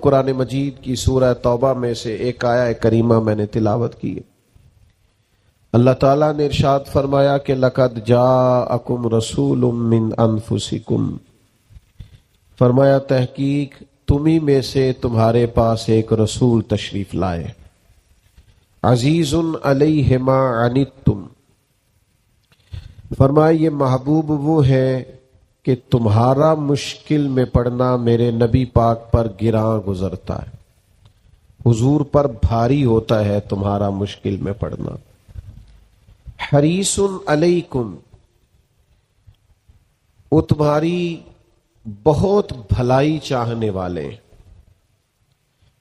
قرآن مجید کی سورہ توبہ میں سے ایک آیہ کریمہ میں نے تلاوت کی ہے۔ اللہ تعالیٰ نے ارشاد فرمایا کہ لَقَدْ جَاءَكُمْ رَسُولٌ مِّنْ أَنفُسِكُمْ، فرمایا تحقیق تمہیں میں سے تمہارے پاس ایک رسول تشریف لائے، عزیز علیہ ما عنتم، فرمایا یہ محبوب وہ ہے کہ تمہارا مشکل میں پڑنا میرے نبی پاک پر گراں گزرتا ہے، حضور پر بھاری ہوتا ہے تمہارا مشکل میں پڑنا۔ حریص علیکم، وہ تمہاری بہت بھلائی چاہنے والے،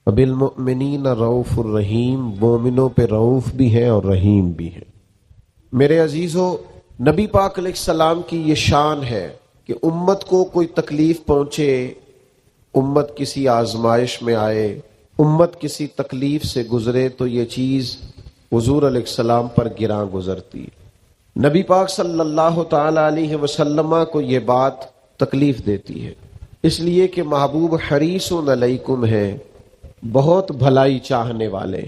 بالمؤمنین رؤوف الرحیم، مومنوں پہ رؤوف بھی ہیں اور رحیم بھی ہیں۔ میرے عزیزو، نبی پاک علیہ السلام کی یہ شان ہے کہ امت کو کوئی تکلیف پہنچے، امت کسی آزمائش میں آئے، امت کسی تکلیف سے گزرے تو یہ چیز حضور علیہ السلام پر گراں گزرتی۔ نبی پاک صلی اللہ تعالی علیہ وسلم کو یہ بات تکلیف دیتی ہے، اس لیے کہ محبوب حریص علیکم ہے، بہت بھلائی چاہنے والے۔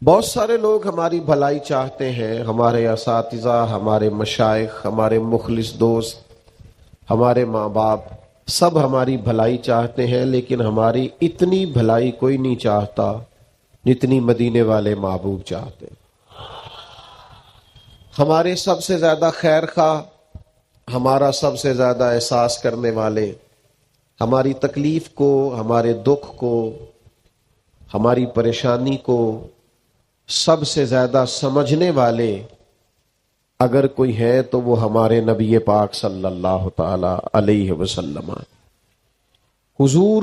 بہت سارے لوگ ہماری بھلائی چاہتے ہیں، ہمارے اساتذہ، ہمارے مشائخ، ہمارے مخلص دوست، ہمارے ماں باپ، سب ہماری بھلائی چاہتے ہیں، لیکن ہماری اتنی بھلائی کوئی نہیں چاہتا جتنی مدینے والے محبوب چاہتے ہیں۔ ہمارے سب سے زیادہ خیر خواہ، ہمارا سب سے زیادہ احساس کرنے والے، ہماری تکلیف کو، ہمارے دکھ کو، ہماری پریشانی کو سب سے زیادہ سمجھنے والے اگر کوئی ہے تو وہ ہمارے نبی پاک صلی اللہ تعالی علیہ وسلم۔ حضور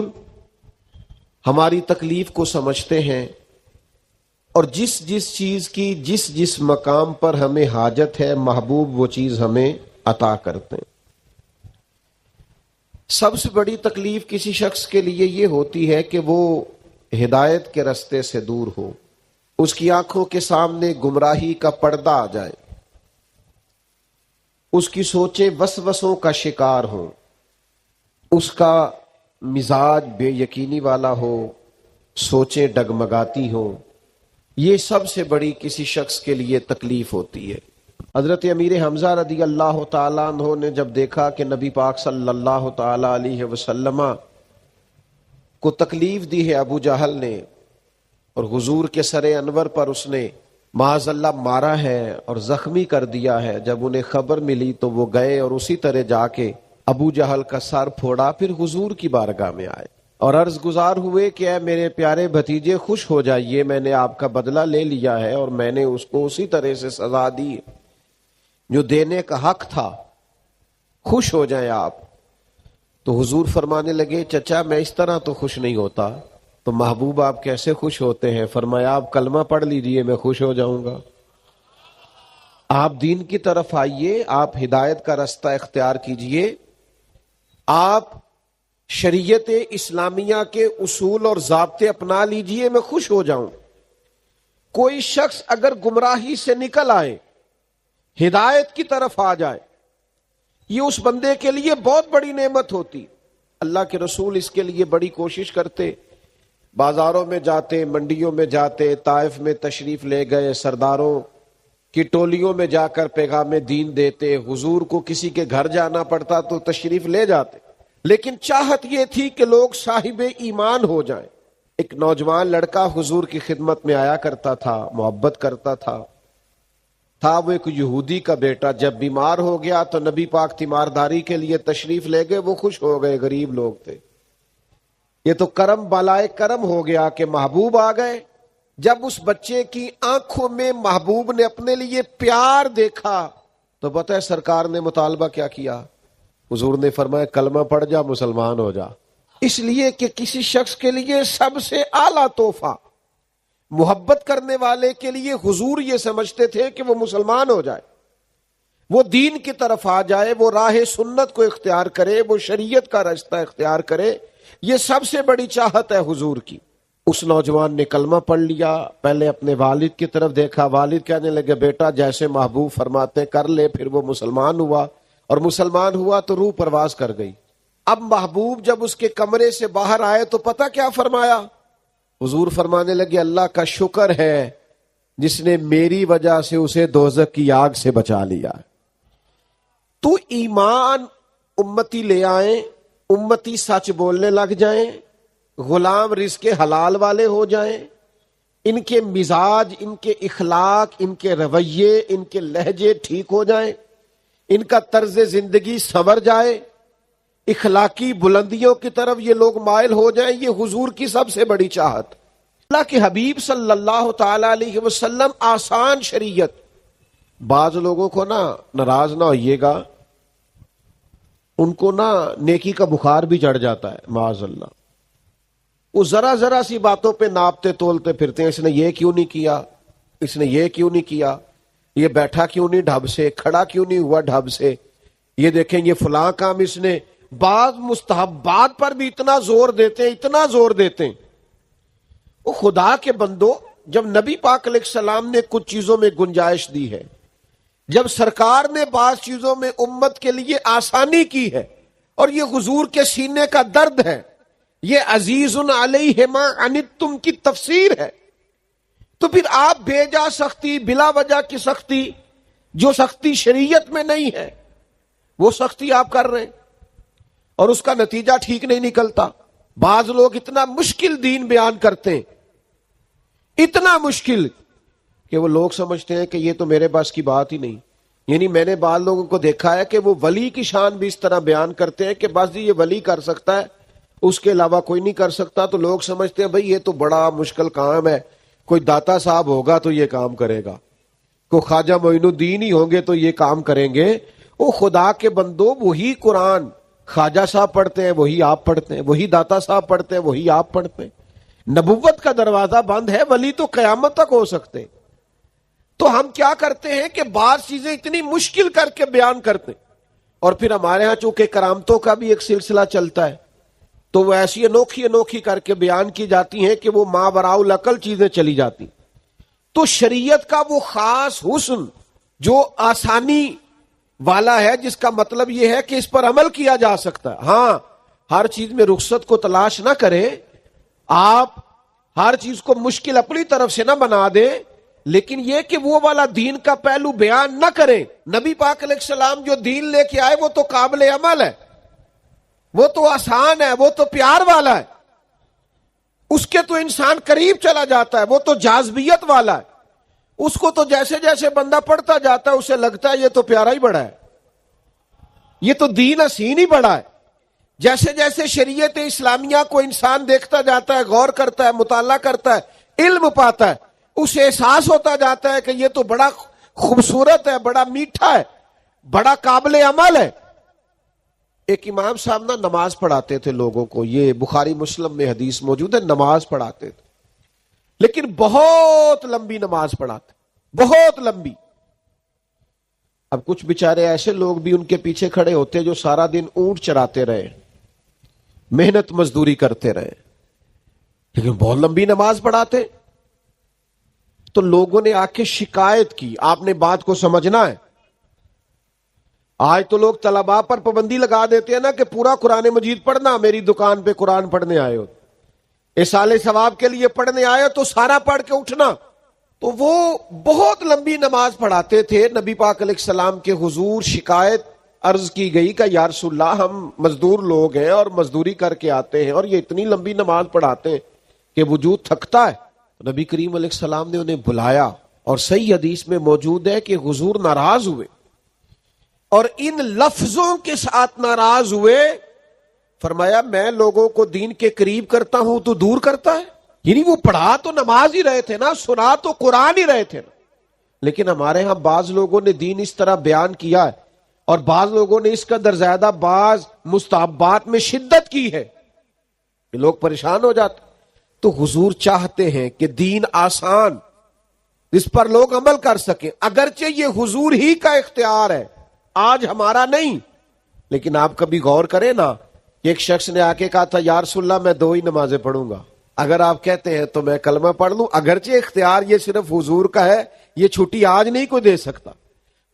ہماری تکلیف کو سمجھتے ہیں اور جس جس چیز کی جس جس مقام پر ہمیں حاجت ہے، محبوب وہ چیز ہمیں عطا کرتے ہیں۔ سب سے بڑی تکلیف کسی شخص کے لیے یہ ہوتی ہے کہ وہ ہدایت کے راستے سے دور ہو، اس کی آنکھوں کے سامنے گمراہی کا پردہ آ جائے، اس کی سوچیں وسوسوں کا شکار ہوں، اس کا مزاج بے یقینی والا ہو، سوچیں ڈگمگاتی ہوں۔ یہ سب سے بڑی کسی شخص کے لیے تکلیف ہوتی ہے۔ حضرت امیر حمزہ رضی اللہ تعالیٰ عنہ نے جب دیکھا کہ نبی پاک صلی اللہ تعالی علیہ وسلم کو تکلیف دی ہے ابو جہل نے، اور حضور کے سر انور پر اس نے معاذ اللہ مارا ہے اور زخمی کر دیا ہے، جب انہیں خبر ملی تو وہ گئے اور اسی طرح جا کے ابو جہل کا سر پھوڑا، پھر حضور کی بارگاہ میں آئے اور عرض گزار ہوئے کہ اے میرے پیارے بھتیجے خوش ہو جائیے، میں نے آپ کا بدلہ لے لیا ہے اور میں نے اس کو اسی طرح سے سزا دی جو دینے کا حق تھا، خوش ہو جائیں آپ۔ تو حضور فرمانے لگے چچا میں اس طرح تو خوش نہیں ہوتا۔ تو محبوب آپ کیسے خوش ہوتے ہیں؟ فرمایا آپ کلمہ پڑھ لیجئے میں خوش ہو جاؤں گا۔ آپ دین کی طرف آئیے، آپ ہدایت کا راستہ اختیار کیجئے، آپ شریعت اسلامیہ کے اصول اور ضابطے اپنا لیجئے، میں خوش ہو جاؤں۔ کوئی شخص اگر گمراہی سے نکل آئے، ہدایت کی طرف آ جائے، یہ اس بندے کے لیے بہت بڑی نعمت ہوتی۔ اللہ کے رسول اس کے لیے بڑی کوشش کرتے، بازاروں میں جاتے، منڈیوں میں جاتے، طائف میں تشریف لے گئے، سرداروں کی ٹولیوں میں جا کر پیغام دین دیتے، حضور کو کسی کے گھر جانا پڑتا تو تشریف لے جاتے، لیکن چاہت یہ تھی کہ لوگ صاحب ایمان ہو جائیں۔ ایک نوجوان لڑکا حضور کی خدمت میں آیا کرتا تھا، محبت کرتا تھا وہ ایک یہودی کا بیٹا، جب بیمار ہو گیا تو نبی پاک تیمارداری کے لیے تشریف لے گئے، وہ خوش ہو گئے، غریب لوگ تھے۔ یہ تو کرم بالائے کرم ہو گیا کہ محبوب آ گئے۔ جب اس بچے کی آنکھوں میں محبوب نے اپنے لیے پیار دیکھا تو پتہ ہے سرکار نے مطالبہ کیا کیا؟ حضور نے فرمایا کلمہ پڑھ جا، مسلمان ہو جا۔ اس لیے کہ کسی شخص کے لیے سب سے اعلیٰ تحفہ، محبت کرنے والے کے لیے حضور یہ سمجھتے تھے کہ وہ مسلمان ہو جائے، وہ دین کی طرف آ جائے، وہ راہ سنت کو اختیار کرے، وہ شریعت کا راستہ اختیار کرے۔ یہ سب سے بڑی چاہت ہے حضور کی۔ اس نوجوان نے کلمہ پڑھ لیا، پہلے اپنے والد کی طرف دیکھا، والد کہنے لگے بیٹا جیسے محبوب فرماتے کر لے، پھر وہ مسلمان ہوا، اور مسلمان ہوا تو روح پرواز کر گئی، اب محبوب جب اس کے کمرے سے باہر آئے تو پتہ کیا فرمایا؟ حضور فرمانے لگے اللہ کا شکر ہے جس نے میری وجہ سے اسے دوزخ کی آگ سے بچا لیا۔ تو ایمان امتی لے آئیں، امتی سچ بولنے لگ جائیں، غلام رزق حلال والے ہو جائیں، ان کے مزاج، ان کے اخلاق، ان کے رویے، ان کے لہجے ٹھیک ہو جائیں، ان کا طرز زندگی سنور جائے، اخلاقی بلندیوں کی طرف یہ لوگ مائل ہو جائیں، یہ حضور کی سب سے بڑی چاہت۔ اللہ کے حبیب صلی اللہ تعالی علیہ وسلم آسان شریعت۔ بعض لوگوں کو نا ناراض نہ ہوئیے گا، ان کو نا نیکی کا بخار بھی چڑھ جاتا ہے معاذ اللہ، وہ ذرا ذرا سی باتوں پہ ناپتے تولتے پھرتے ہیں، اس نے یہ کیوں نہیں کیا، اس نے یہ کیوں نہیں کیا، یہ بیٹھا کیوں نہیں ڈھب سے، کھڑا کیوں نہیں ہوا ڈھب سے، یہ دیکھیں یہ فلاں کام اس نے۔ بعض مستحبات پر بھی اتنا زور دیتے ہیں، اتنا زور دیتے ہیں۔ وہ خدا کے بندو، جب نبی پاک علیہ السلام نے کچھ چیزوں میں گنجائش دی ہے، جب سرکار نے بعض چیزوں میں امت کے لیے آسانی کی ہے، اور یہ حضور کے سینے کا درد ہے، یہ عزیز علیہ ما عنتم کی تفسیر ہے، تو پھر آپ بے جا سختی، بلا وجہ کی سختی، جو سختی شریعت میں نہیں ہے وہ سختی آپ کر رہے ہیں، اور اس کا نتیجہ ٹھیک نہیں نکلتا۔ بعض لوگ اتنا مشکل دین بیان کرتے ہیں، اتنا مشکل کہ وہ لوگ سمجھتے ہیں کہ یہ تو میرے بس کی بات ہی نہیں۔ یعنی میں نے بعض لوگوں کو دیکھا ہے کہ وہ ولی کی شان بھی اس طرح بیان کرتے ہیں کہ بس یہ ولی کر سکتا ہے، اس کے علاوہ کوئی نہیں کر سکتا، تو لوگ سمجھتے ہیں بھئی یہ تو بڑا مشکل کام ہے، کوئی داتا صاحب ہوگا تو یہ کام کرے گا، کوئی خواجہ معین الدین ہی ہوں گے تو یہ کام کریں گے۔ وہ خدا کے بندو، وہی قرآن خواجہ صاحب پڑھتے ہیں، وہی آپ پڑھتے ہیں، وہی داتا صاحب پڑھتے ہیں، وہی آپ پڑھتے ہیں۔ نبوت کا دروازہ بند ہے، ولی تو قیامت تک ہو سکتے ہیں۔ تو ہم کیا کرتے ہیں کہ بعض چیزیں اتنی مشکل کر کے بیان کرتے ہیں، اور پھر ہمارے ہاں چونکہ کرامتوں کا بھی ایک سلسلہ چلتا ہے تو وہ ایسی انوکھی انوکھی کر کے بیان کی جاتی ہیں کہ وہ ماوراء العقل چیزیں چلی جاتی۔ تو شریعت کا وہ خاص حسن جو آسانی والا ہے، جس کا مطلب یہ ہے کہ اس پر عمل کیا جا سکتا ہے۔ ہاں، ہر چیز میں رخصت کو تلاش نہ کریں، آپ ہر چیز کو مشکل اپنی طرف سے نہ بنا دیں، لیکن یہ کہ وہ والا دین کا پہلو بیان نہ کریں۔ نبی پاک علیہ السلام جو دین لے کے آئے وہ تو قابل عمل ہے، وہ تو آسان ہے، وہ تو پیار والا ہے، اس کے تو انسان قریب چلا جاتا ہے، وہ تو جاذبیت والا ہے، اس کو تو جیسے جیسے بندہ پڑھتا جاتا ہے اسے لگتا ہے یہ تو پیارا ہی بڑا ہے، یہ تو دین حسین ہی بڑا ہے۔ جیسے جیسے شریعت اسلامیہ کو انسان دیکھتا جاتا ہے، غور کرتا ہے، مطالعہ کرتا ہے، علم پاتا ہے، اسے احساس ہوتا جاتا ہے کہ یہ تو بڑا خوبصورت ہے، بڑا میٹھا ہے، بڑا قابل عمل ہے۔ ایک امام صاحب نا نماز پڑھاتے تھے لوگوں کو، یہ بخاری مسلم میں حدیث موجود ہے، نماز پڑھاتے تھے، لیکن بہت لمبی نماز پڑھاتے، بہت لمبی۔ اب کچھ بیچارے ایسے لوگ بھی ان کے پیچھے کھڑے ہوتے جو سارا دن اونٹ چراتے رہے، محنت مزدوری کرتے رہے، لیکن بہت لمبی نماز پڑھاتے۔ تو لوگوں نے آ کے شکایت کی۔ آپ نے بات کو سمجھنا ہے۔ آج تو لوگ طلباء پر پابندی لگا دیتے ہیں نا کہ پورا قرآن مجید پڑھنا، میری دکان پہ قرآن پڑھنے آئے ہو، ایصال ثواب کے لیے پڑھنے آئے ہو تو سارا پڑھ کے اٹھنا۔ تو وہ بہت لمبی نماز پڑھاتے تھے۔ نبی پاک علیہ السلام کے حضور شکایت عرض کی گئی کہ یا رسول اللہ، ہم مزدور لوگ ہیں اور مزدوری کر کے آتے ہیں، اور یہ اتنی لمبی نماز پڑھاتے ہیں کہ وجود تھکتا ہے۔ نبی کریم علیہ السلام نے انہیں بلایا، اور صحیح حدیث میں موجود ہے کہ حضور ناراض ہوئے، اور ان لفظوں کے ساتھ ناراض ہوئے، فرمایا میں لوگوں کو دین کے قریب کرتا ہوں تو دور کرتا ہے۔ یعنی وہ پڑھا تو نماز ہی رہے تھے نا، سنا تو قرآن ہی رہے تھے نا، لیکن ہمارے ہاں بعض لوگوں نے دین اس طرح بیان کیا ہے، اور بعض لوگوں نے اس کا درزیادہ بعض مستحبات میں شدت کی ہے کہ لوگ پریشان ہو جاتے۔ تو حضور چاہتے ہیں کہ دین آسان، اس پر لوگ عمل کر سکیں، اگرچہ یہ حضور ہی کا اختیار ہے، آج ہمارا نہیں۔ لیکن آپ کبھی غور کریں نا، ایک شخص نے آ کے کہا تھا یا رسول اللہ میں 2 ہی نمازیں پڑھوں گا، اگر آپ کہتے ہیں تو میں کلمہ پڑھ لوں، اگرچہ اختیار یہ صرف حضور کا ہے، یہ چھٹی آج نہیں کوئی دے سکتا۔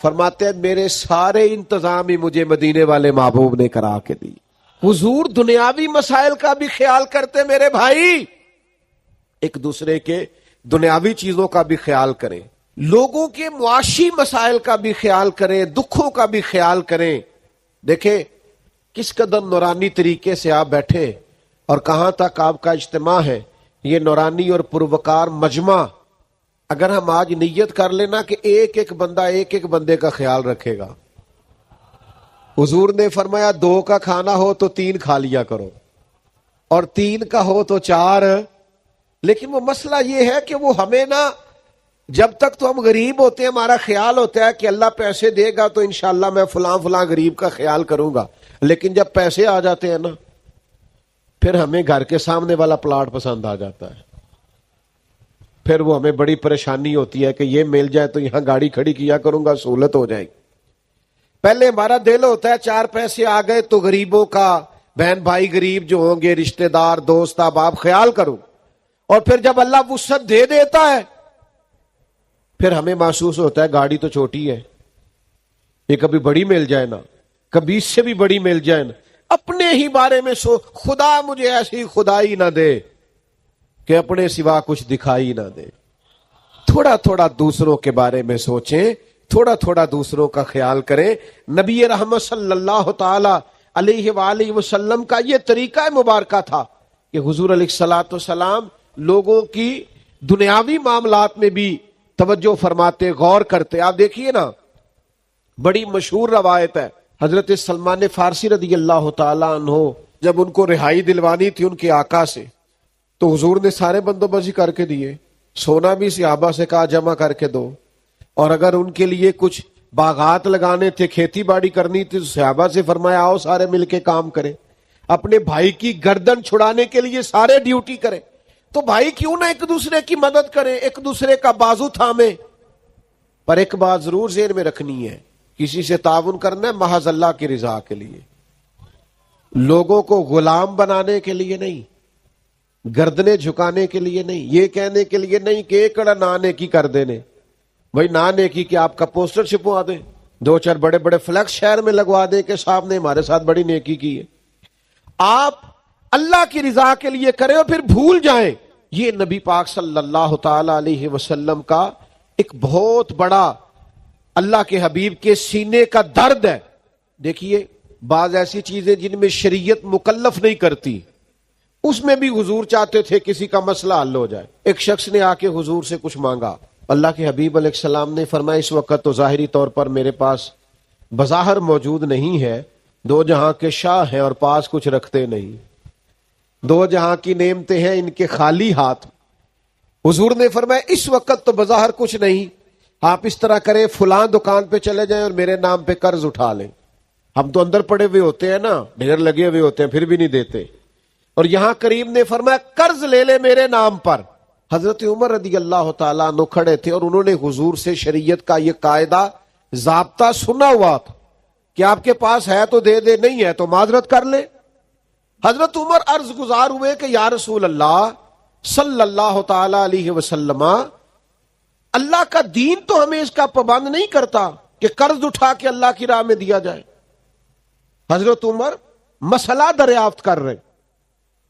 فرماتے ہیں میرے سارے انتظام ہی مجھے مدینے والے محبوب نے کرا کے دی. حضور دنیاوی مسائل کا بھی خیال کرتے میرے بھائی، ایک دوسرے کے دنیاوی چیزوں کا بھی خیال کریں، لوگوں کے معاشی مسائل کا بھی خیال کریں، دکھوں کا بھی خیال کریں. دیکھیں کس قدر نورانی طریقے سے آپ بیٹھے اور کہاں تک آپ کا اجتماع ہے. یہ نورانی اور پروکار مجمع، اگر ہم آج نیت کر لینا کہ ایک ایک بندہ ایک ایک بندے کا خیال رکھے گا. حضور نے فرمایا 2 کا کھانا ہو تو 3 کھا لیا کرو، اور 3 کا ہو تو 4. لیکن وہ مسئلہ یہ ہے کہ وہ ہمیں نا، جب تک تو ہم غریب ہوتے ہیں ہمارا خیال ہوتا ہے کہ اللہ پیسے دے گا تو انشاءاللہ میں فلاں فلاں غریب کا خیال کروں گا. لیکن جب پیسے آ جاتے ہیں نا، پھر ہمیں گھر کے سامنے والا پلاٹ پسند آ جاتا ہے. پھر وہ ہمیں بڑی پریشانی ہوتی ہے کہ یہ مل جائے تو یہاں گاڑی کھڑی کیا کروں گا، سہولت ہو جائے گی. پہلے ہمارا دل ہوتا ہے 4 پیسے آ گئے تو غریبوں کا، بہن بھائی غریب جو ہوں گے، رشتہ دار دوست احباب خیال کروں. اور پھر جب اللہ وسعت دے دیتا ہے پھر ہمیں محسوس ہوتا ہے گاڑی تو چھوٹی ہے، یہ کبھی بڑی مل جائے نا، کبھی اس سے بھی بڑی مل جائے نا. اپنے ہی بارے میں خدا مجھے ایسی خدائی نہ دے کہ اپنے سوا کچھ دکھائی نہ دے. تھوڑا تھوڑا دوسروں کے بارے میں سوچیں، تھوڑا تھوڑا دوسروں کا خیال کریں. نبی رحمت صلی اللہ تعالی علیہ وآلہ وسلم کا یہ طریقہ مبارکہ تھا کہ حضور علیہ الصلوۃ والسلام لوگوں کی دنیاوی معاملات میں بھی توجہ فرماتے، غور کرتے. آپ دیکھیے نا، بڑی مشہور روایت ہے، حضرت سلمان فارسی رضی اللہ تعالی عنہ جب ان کو رہائی دلوانی تھی ان کے آقا سے، تو حضور نے سارے بندوبست کر کے دیے. سونا بھی صحابہ سے کہا جمع کر کے دو، اور اگر ان کے لیے کچھ باغات لگانے تھے، کھیتی باڑی کرنی تھی، تو صحابہ سے فرمایا آؤ سارے مل کے کام کریں. اپنے بھائی کی گردن چھڑانے کے لیے سارے ڈیوٹی کریں. تو بھائی کیوں نہ ایک دوسرے کی مدد کریں، ایک دوسرے کا بازو تھامیں. پر ایک بات ضرور ذہن میں رکھنی ہے، کسی سے تعاون کرنا ہے محض اللہ کی رضا کے لیے، لوگوں کو غلام بنانے کے لیے نہیں، گردنیں جھکانے کے لیے نہیں، یہ کہنے کے لیے نہیں کہ ایکڑا نہ نیکی کر دینے. بھائی نہ نیکی کہ آپ کا پوسٹر چھپوا دیں، 2-4 بڑے بڑے فلیکس شہر میں لگوا دیں کہ صاحب نے ہمارے ساتھ بڑی نیکی کی ہے. آپ اللہ کی رضا کے لیے کریں اور پھر بھول جائیں. یہ نبی پاک صلی اللہ تعالی علیہ وسلم کا ایک بہت بڑا اللہ کے حبیب کے سینے کا درد ہے. دیکھیے بعض ایسی چیزیں جن میں شریعت مکلف نہیں کرتی، اس میں بھی حضور چاہتے تھے کسی کا مسئلہ حل ہو جائے. ایک شخص نے آ کے حضور سے کچھ مانگا، اللہ کے حبیب علیہ السلام نے فرمایا اس وقت تو ظاہری طور پر میرے پاس بظاہر موجود نہیں ہے، 2 جہاں کے شاہ ہیں اور پاس کچھ رکھتے نہیں، 2 جہاں کی نعمتیں ہیں ان کے خالی ہاتھ. حضور نے فرمایا اس وقت تو بظاہر کچھ نہیں، آپ اس طرح کریں فلاں دکان پہ چلے جائیں اور میرے نام پہ قرض اٹھا لیں. ہم تو اندر پڑے ہوئے ہوتے ہیں نا، ڈھیر لگے ہوئے ہوتے ہیں، پھر بھی نہیں دیتے. اور یہاں کریم نے فرمایا قرض لے لے میرے نام پر. حضرت عمر رضی اللہ تعالیٰ عنہ کھڑے تھے اور انہوں نے حضور سے شریعت کا یہ قاعدہ ضابطہ سنا ہوا تھا کہ آپ کے پاس ہے تو دے دے، نہیں ہے تو معذرت کر لے. حضرت عمر عرض گزار ہوئے کہ یا رسول اللہ صلی اللہ تعالی علیہ وسلم، اللہ کا دین تو ہمیں اس کا پابند نہیں کرتا کہ قرض اٹھا کے اللہ کی راہ میں دیا جائے. حضرت عمر مسئلہ دریافت کر رہے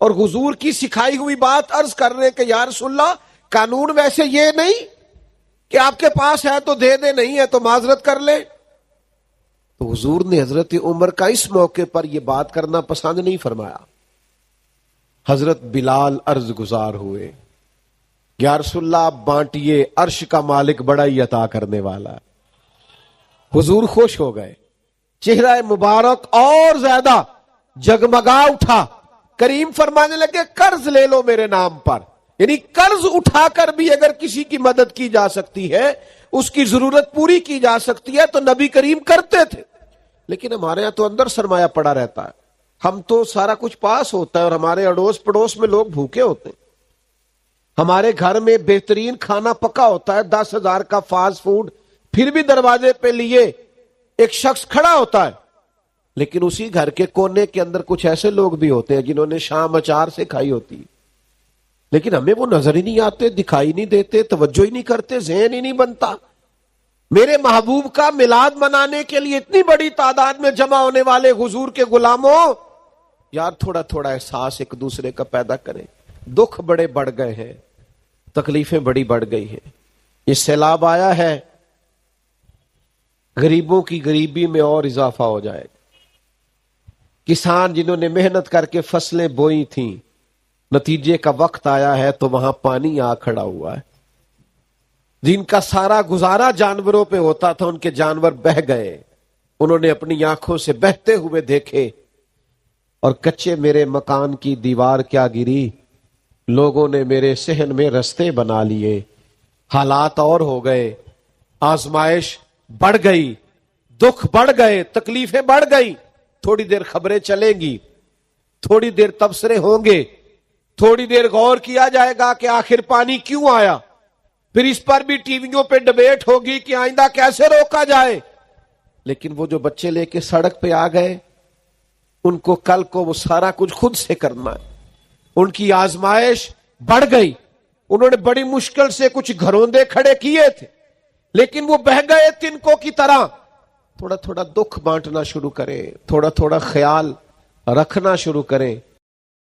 اور حضور کی سکھائی ہوئی بات عرض کر رہے کہ یا رسول اللہ قانون ویسے یہ نہیں کہ آپ کے پاس ہے تو دے دے، نہیں ہے تو معذرت کر لے. تو حضور نے حضرت عمر کا اس موقع پر یہ بات کرنا پسند نہیں فرمایا. حضرت بلال عرض گزار ہوئے یا رسول اللہ آپ بانٹیے، عرش کا مالک بڑا ہی عطا کرنے والا ہے. حضور خوش ہو گئے، چہرہ مبارک اور زیادہ جگمگا اٹھا. کریم فرمانے لگے قرض لے لو میرے نام پر. یعنی قرض اٹھا کر بھی اگر کسی کی مدد کی جا سکتی ہے، اس کی ضرورت پوری کی جا سکتی ہے تو نبی کریم کرتے تھے. لیکن ہمارے یہاں تو اندر سرمایہ پڑا رہتا ہے، ہم تو سارا کچھ پاس ہوتا ہے اور ہمارے اڑوس پڑوس میں لوگ بھوکے ہوتے ہیں. ہمارے گھر میں بہترین کھانا پکا ہوتا ہے، 10,000 کا فاسٹ فوڈ، پھر بھی دروازے پہ لیے ایک شخص کھڑا ہوتا ہے. لیکن اسی گھر کے کونے کے اندر کچھ ایسے لوگ بھی ہوتے ہیں جنہوں نے شام اچار سے کھائی ہوتی ہے، لیکن ہمیں وہ نظر ہی نہیں آتے، دکھائی نہیں دیتے، توجہ ہی نہیں کرتے، ذہن ہی نہیں بنتا. میرے محبوب کا میلاد منانے کے لیے اتنی بڑی تعداد میں جمع ہونے والے حضور کے غلاموں، یار تھوڑا تھوڑا احساس ایک دوسرے کا پیدا کریں. دکھ بڑے بڑھ گئے ہیں، تکلیفیں بڑی بڑھ گئی ہیں. یہ سیلاب آیا ہے، غریبوں کی غریبی میں اور اضافہ ہو جائے گا. کسان جنہوں نے محنت کر کے فصلیں بوئی تھیں، نتیجے کا وقت آیا ہے تو وہاں پانی آ کھڑا ہوا ہے. جن کا سارا گزارا جانوروں پہ ہوتا تھا، ان کے جانور بہہ گئے. انہوں نے اپنی آنکھوں سے بہتے ہوئے دیکھے، اور کچے میرے مکان کی دیوار کیا گری، لوگوں نے میرے صحن میں رستے بنا لیے. حالات اور ہو گئے، آزمائش بڑھ گئی، دکھ بڑھ گئے، تکلیفیں بڑھ گئی. تھوڑی دیر خبریں چلیں گی، تھوڑی دیر تبصرے ہوں گے، تھوڑی دیر غور کیا جائے گا کہ آخر پانی کیوں آیا. پھر اس پر بھی ٹی ویوں پہ ڈبیٹ ہوگی کہ آئندہ کیسے روکا جائے. لیکن وہ جو بچے لے کے سڑک پہ آ گئے، ان کو کل کو وہ سارا کچھ خود سے کرنا ہے. ان کی آزمائش بڑھ گئی. انہوں نے بڑی مشکل سے کچھ گھروندے کھڑے کیے تھے، لیکن وہ بہہ گئے تنکوں کی طرح. تھوڑا تھوڑا دکھ بانٹنا شروع کریں، تھوڑا تھوڑا خیال رکھنا شروع کریں.